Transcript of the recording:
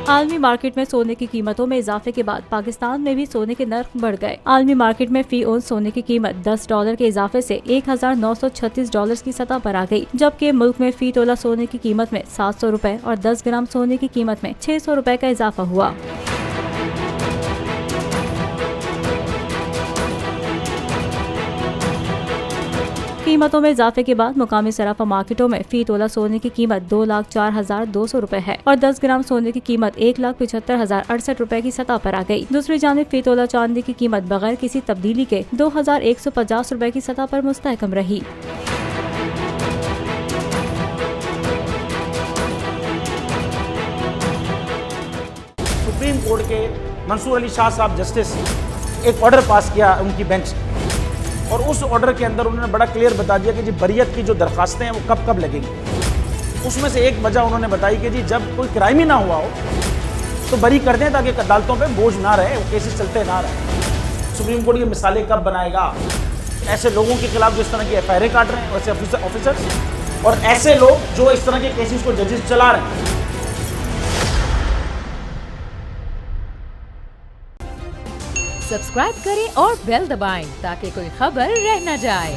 आलमी मार्केट में सोने की कीमतों में इजाफे के बाद पाकिस्तान में भी सोने के नर्ख बढ़ गए। आलमी मार्केट में फी औंस सोने की कीमत $10 के इजाफे से $1936 की सतह पर आ गई, जबकि मुल्क में फी तोला सोने की कीमत में 700 रुपए और 10 ग्राम सोने की कीमत में 600 रुपए का इजाफा हुआ। कीमतों में इजाफे के बाद मुकामी सराफा मार्केटों में फी तोला सोने की कीमत 2,04,200 रुपए है और 10 ग्राम सोने की कीमत 1,75,068 रुपए की सतह पर आ गई। दूसरी जानिब फी तोला चांदी की कीमत बगैर किसी तब्दीली के 2,150 रुपए की सतह पर मुस्तहकम रही। सुप्रीम कोर्ट के मंसूर अली शाह साहब जस्टिस एक ऑर्डर पास किया उनकी बेंच ने, और उस ऑर्डर के अंदर उन्होंने बड़ा क्लियर बता दिया कि जी बरियत की जो दरखास्तें हैं वो कब कब लगेंगी। उसमें से एक वजह उन्होंने बताई कि जी जब कोई क्राइम ही ना हुआ हो तो बरी कर दें, ताकि अदालतों पे बोझ ना रहे, वो केसेस चलते ना रहे। सुप्रीम कोर्ट की मिसालें कब बनाएगा ऐसे लोगों के खिलाफ जो इस तरह की FIR काट रहे हैं, वैसे ऑफिसर्स, और ऐसे लोग जो इस तरह के केसेस को जजेस चला रहे हैं। सब्सक्राइब करें और बेल दबाएं ताकि कोई खबर रह न जाए।